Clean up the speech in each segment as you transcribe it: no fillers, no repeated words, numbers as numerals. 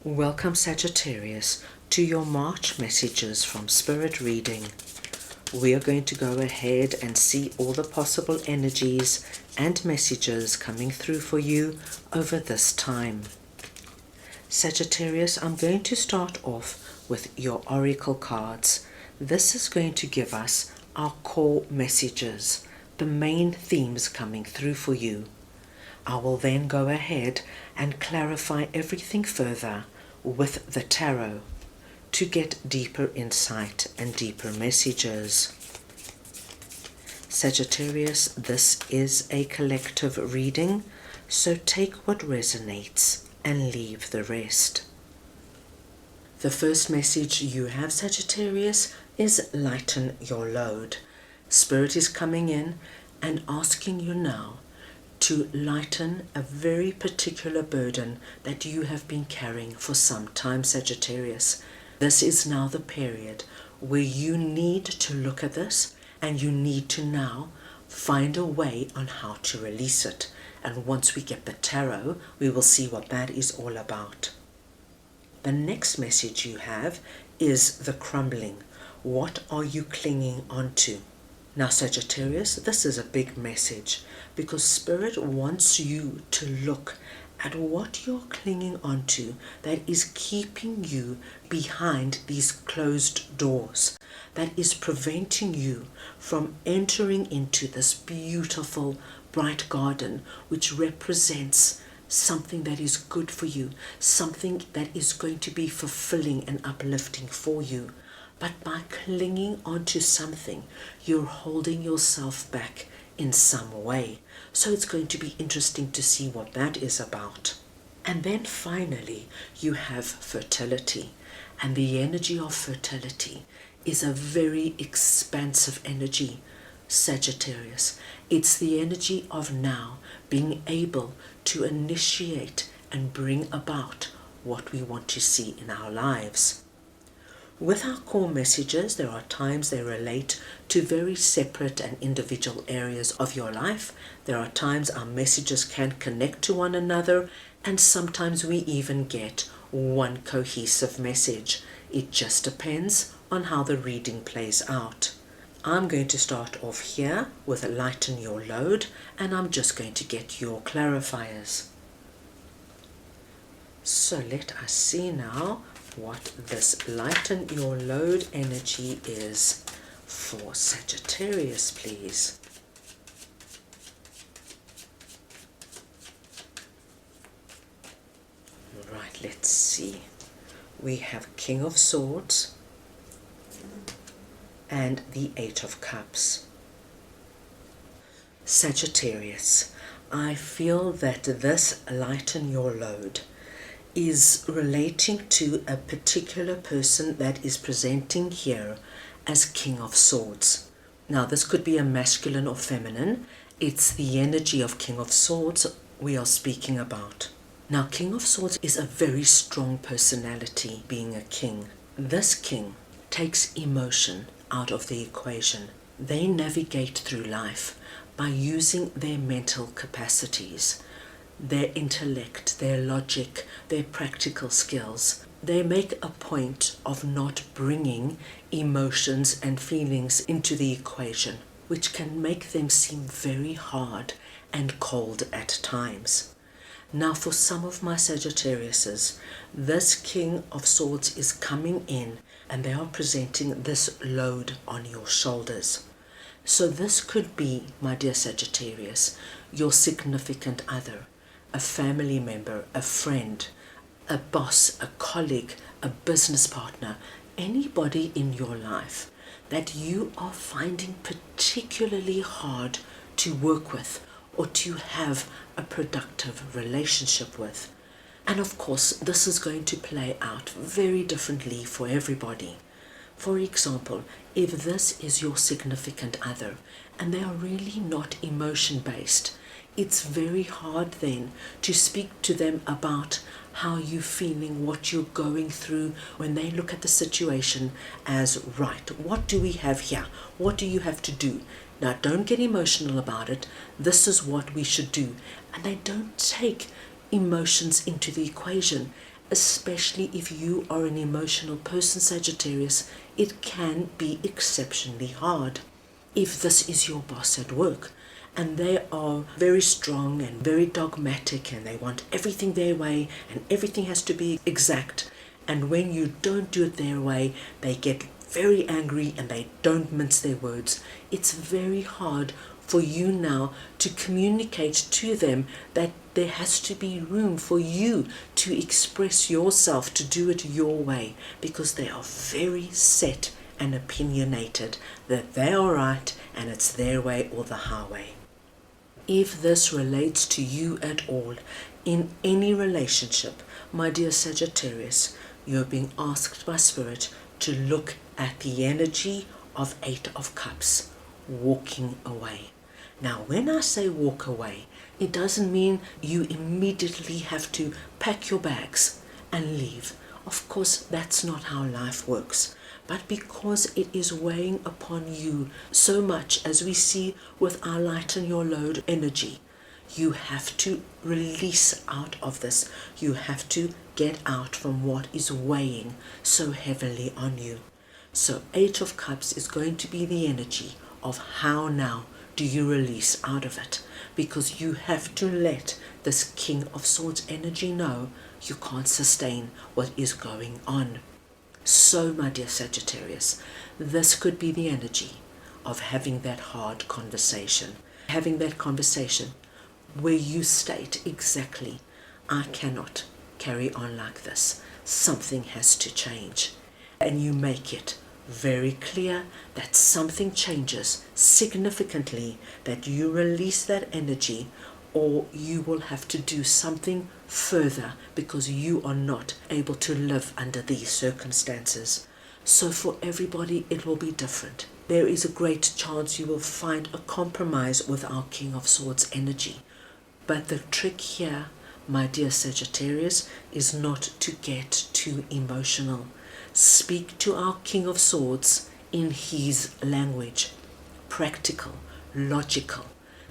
Welcome, Sagittarius, to your March messages from Spirit Reading. We are going to go ahead and see all the possible energies and messages coming through for you over this time. Sagittarius, I'm going to start off with your oracle cards. This is going to give us our core messages, the main themes coming through for you. I will then go ahead and clarify everything further with the tarot to get deeper insight and deeper messages. Sagittarius, this is a collective reading, so take what resonates and leave the rest. The first message you have, Sagittarius, is lighten your load. Spirit is coming in and asking you now to lighten a very particular burden that you have been carrying for some time, Sagittarius. This is now the period where you need to look at this and you need to now find a way on how to release it. And once we get the tarot, we will see what that is all about. The next message you have is the crumbling. What are you clinging onto? Now, Sagittarius, this is a big message because Spirit wants you to look at what you're clinging onto that is keeping you behind these closed doors, that is preventing you from entering into this beautiful, bright garden, which represents something that is good for you, something that is going to be fulfilling and uplifting for you. But by clinging onto something, you're holding yourself back in some way. So it's going to be interesting to see what that is about. And then finally, you have fertility. And the energy of fertility is a very expansive energy, Sagittarius. It's the energy of now being able to initiate and bring about what we want to see in our lives. With our core messages, there are times they relate to very separate and individual areas of your life. There are times our messages can connect to one another, and sometimes we even get one cohesive message. It just depends on how the reading plays out. I'm going to start off here with lighten your load, and I'm just going to get your clarifiers. So let us see now what this lighten your load energy is for Sagittarius, please. Right, let's see. We have King of Swords and the Eight of Cups. Sagittarius, I feel that this lighten your load is relating to a particular person that is presenting here as King of Swords. Now, this could be a masculine or feminine. It's the energy of King of Swords we are speaking about. Now, King of Swords is a very strong personality, being a king. This king takes emotion out of the equation. They navigate through life by using their mental capacities, their intellect, their logic, their practical skills. They make a point of not bringing emotions and feelings into the equation, which can make them seem very hard and cold at times. Now, for some of my Sagittariuses, this King of Swords is coming in and they are presenting this load on your shoulders. So this could be, my dear Sagittarius, your significant other, a family member, a friend, a boss, a colleague, a business partner, anybody in your life that you are finding particularly hard to work with or to have a productive relationship with. And of course, this is going to play out very differently for everybody. For example, if this is your significant other and they are really not emotion-based, it's very hard then to speak to them about how you're feeling, what you're going through, when they look at the situation as, right, what do we have here? What do you have to do? Now, don't get emotional about it. This is what we should do. And they don't take emotions into the equation. especially if you are an emotional person, Sagittarius, it can be exceptionally hard. If this is your boss at work and they are very strong and very dogmatic and they want everything their way and everything has to be exact, and when you don't do it their way, they get very angry and they don't mince their words. It's very hard for you now to communicate to them that there has to be room for you to express yourself, to do it your way, because they are very set and opinionated that they are right and it's their way or the highway. If this relates to you at all, in any relationship, my dear Sagittarius, you're being asked by Spirit to look at the energy of 8 of Cups, walking away. Now, when I say walk away, it doesn't mean you immediately have to pack your bags and leave. Of course, that's not how life works. But because it is weighing upon you so much, as we see with our Lighten Your Load energy, you have to release out of this. You have to get out from what is weighing so heavily on you. So 8 of Cups is going to be the energy of how now do you release out of it, because you have to let this King of Swords energy know you can't sustain what is going on. So, my dear Sagittarius, this could be the energy of having that hard conversation, having that conversation where you state exactly, I cannot carry on like this. Something has to change. And you make it very clear that something changes significantly, that you release that energy, or you will have to do something further because you are not able to live under these circumstances. So for everybody it will be different. There is a great chance you will find a compromise with our King of Swords energy. But the trick here, my dear Sagittarius, is not to get too emotional. Speak to our King of Swords in his language, practical, logical.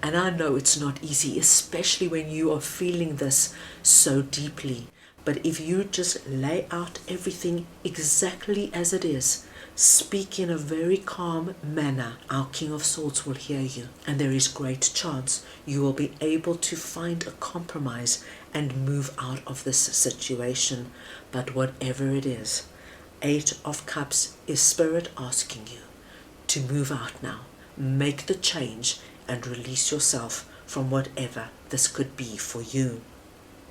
And I know it's not easy, especially when you are feeling this so deeply. But if you just lay out everything exactly as it is, speak in a very calm manner, our King of Swords will hear you. And there is great chance you will be able to find a compromise and move out of this situation. But whatever it is, 8 of Cups is Spirit asking you to move out now. Make the change and release yourself from whatever this could be for you.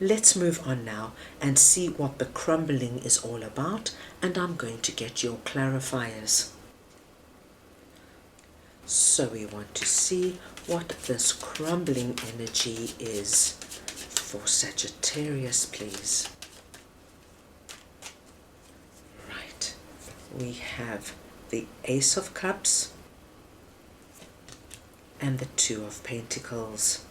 Let's move on now and see what the crumbling is all about, and I'm going to get your clarifiers. So we want to see what this crumbling energy is for Sagittarius, please. Right, we have the Ace of Cups and the 2 of Pentacles.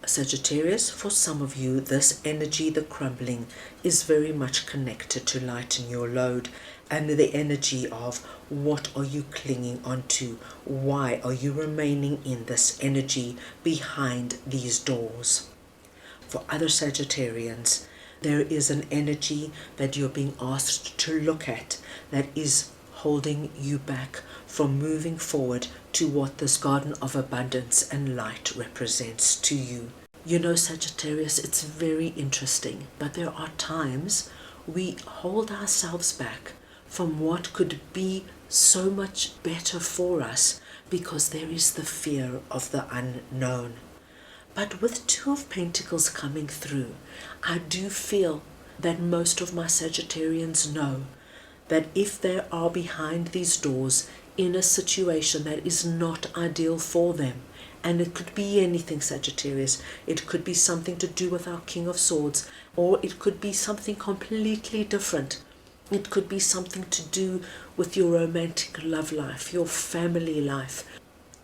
Sagittarius, for some of you, this energy, the crumbling, is very much connected to lighten your load, and the energy of what are you clinging onto? Why are you remaining in this energy behind these doors? For other Sagittarians, there is an energy that you're being asked to look at that is holding you back from moving forward to what this garden of abundance and light represents to you. You know, Sagittarius, it's very interesting, but there are times we hold ourselves back from what could be so much better for us because there is the fear of the unknown. But with 2 of Pentacles coming through, I do feel that most of my Sagittarians know that if they are behind these doors in a situation that is not ideal for them, and it could be anything, Sagittarius, it could be something to do with our King of Swords, or it could be something completely different. It could be something to do with your romantic love life, your family life,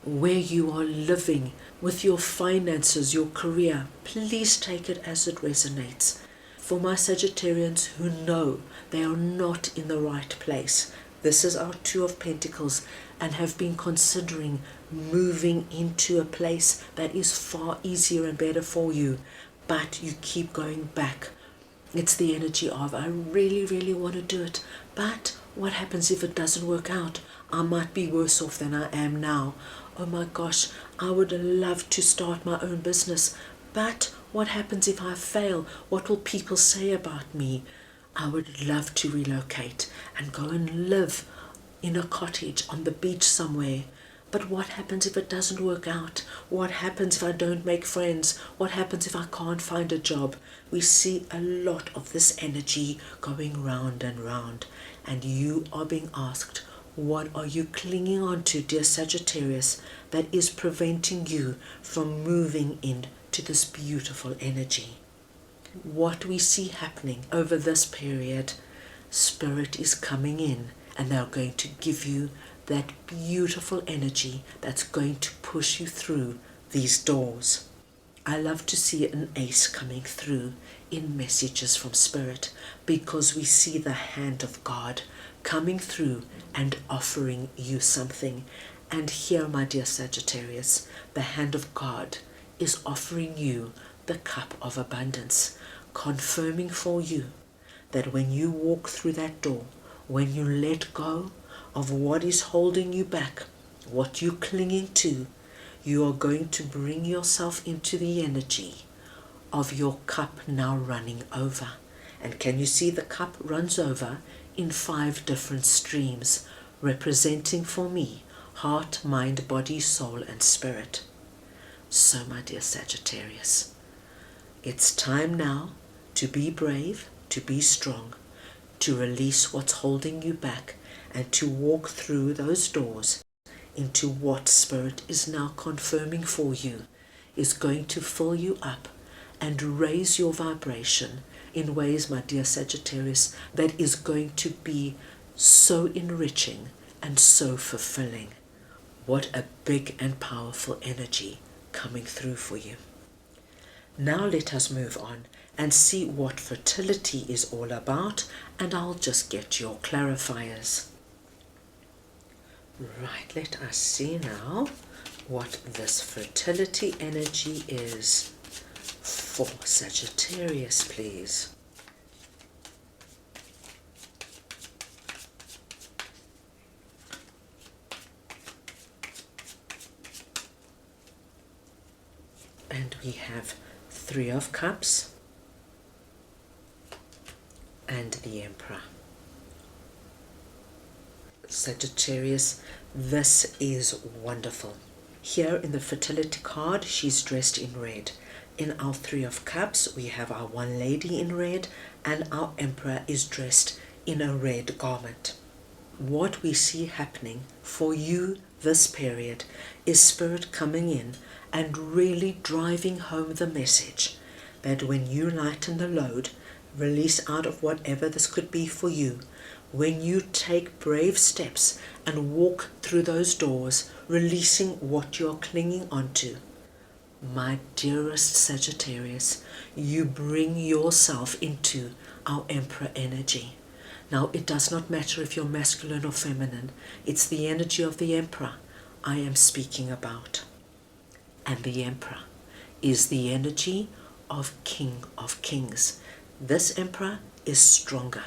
where you are living, with your finances, your career. Please take it as it resonates. For my Sagittarians who know they are not in the right place, this is our 2 of Pentacles, and have been considering moving into a place that is far easier and better for you. but you keep going back. It's the energy of, I really, really want to do it, but what happens if it doesn't work out? I might be worse off than I am now. Oh my gosh, I would love to start my own business, but what happens if I fail? What will people say about me? I would love to relocate and go and live in a cottage on the beach somewhere. But what happens if it doesn't work out? What happens if I don't make friends? What happens if I can't find a job? We see a lot of this energy going round and round. And you are being asked, what are you clinging on to, dear Sagittarius, that is preventing you from moving into this beautiful energy? What we see happening over this period, Spirit is coming in and they're going to give you that beautiful energy that's going to push you through these doors. I love to see an ace coming through in messages from Spirit, because we see the hand of God coming through and offering you something. And here, my dear Sagittarius, the hand of God is offering you the cup of abundance, confirming for you that when you walk through that door, when you let go of what is holding you back, what you're clinging to, you are going to bring yourself into the energy of your cup now running over. And can you see the cup runs over in 5 different streams, representing for me heart, mind, body, soul, and spirit. So, my dear Sagittarius, it's time now to be brave, to be strong, to release what's holding you back, and to walk through those doors into what Spirit is now confirming for you is going to fill you up and raise your vibration in ways, my dear Sagittarius, that is going to be so enriching and so fulfilling. What a big and powerful energy coming through for you. Now let us move on and see what fertility is all about, and I'll just get your clarifiers. Right, let us see now what this fertility energy is for Sagittarius, please. And we have 3 of Cups and the Emperor. Sagittarius, this is wonderful. Here in the fertility card, she's dressed in red. In our 3 of Cups, we have our one lady in red, and our Emperor is dressed in a red garment. What we see happening for you this period is Spirit coming in and really driving home the message that when you lighten the load, release out of whatever this could be for you, when you take brave steps and walk through those doors, releasing what you're clinging onto, my dearest Sagittarius, you bring yourself into our Emperor energy. Now, it does not matter if you're masculine or feminine. It's the energy of the Emperor I am speaking about. And the Emperor is the energy of King of Kings. This Emperor is stronger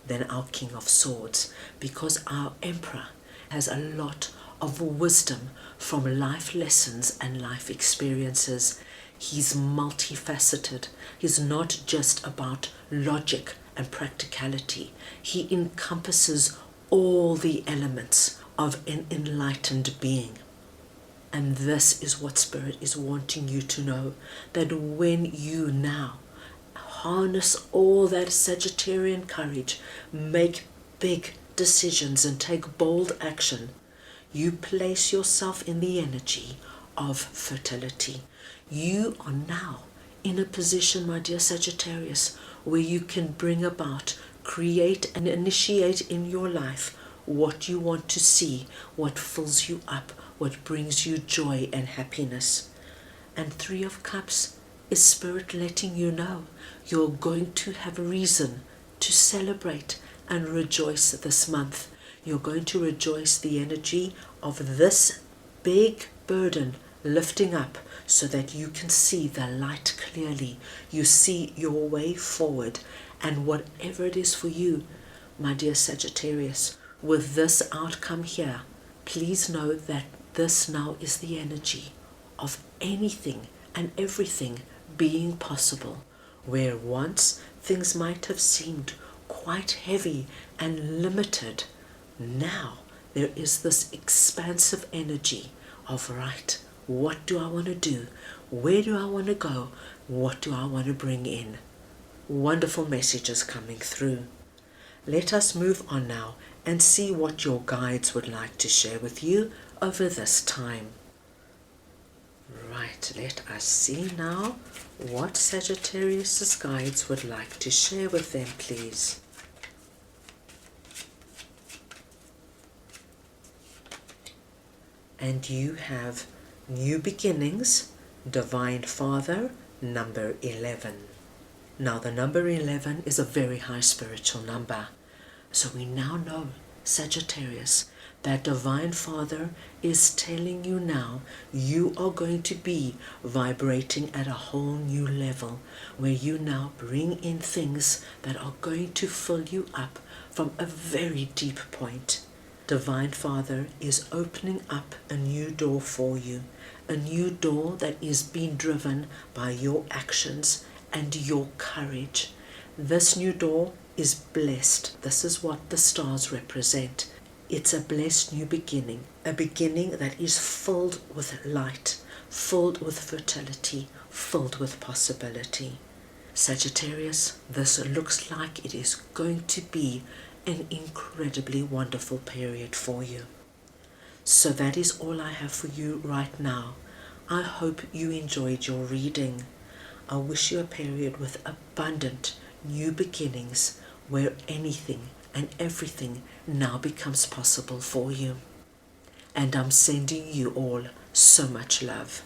than our King of Swords, because our Emperor has a lot of wisdom from life lessons and life experiences. He's multifaceted. He's not just about logic and practicality. He encompasses all the elements of an enlightened being. And this is what Spirit is wanting you to know, that when you now harness all that Sagittarian courage, make big decisions and take bold action, you place yourself in the energy of fertility. You are now in a position, my dear Sagittarius, where you can bring about, create and initiate in your life what you want to see, what fills you up, what brings you joy and happiness. And 3 of Cups is Spirit letting you know you're going to have a reason to celebrate and rejoice this month. You're going to rejoice the energy of this big burden lifting up so that you can see the light clearly. You see your way forward, and whatever it is for you, my dear Sagittarius, with this outcome here, please know that this now is the energy of anything and everything being possible. Where once things might have seemed quite heavy and limited, now there is this expansive energy of, right, what do I want to do? Where do I want to go? What do I want to bring in? Wonderful messages coming through. Let us move on now and see what your guides would like to share with you over this time. Right, let us see now what Sagittarius' guides would like to share with them, please. And you have New Beginnings, Divine Father, number 11. Now the number 11 is a very high spiritual number. So we now know, Sagittarius, that Divine Father is telling you now you are going to be vibrating at a whole new level, where you now bring in things that are going to fill you up from a very deep point. Divine Father is opening up a new door for you, a new door that is being driven by your actions and your courage. This new door is blessed. This is what the stars represent. It's a blessed new beginning, a beginning that is filled with light, filled with fertility, filled with possibility. Sagittarius, this looks like it is going to be an incredibly wonderful period for you. So that is all I have for you right now. I hope you enjoyed your reading. I wish you a period with abundant new beginnings, where anything and everything now becomes possible for you. And I'm sending you all so much love.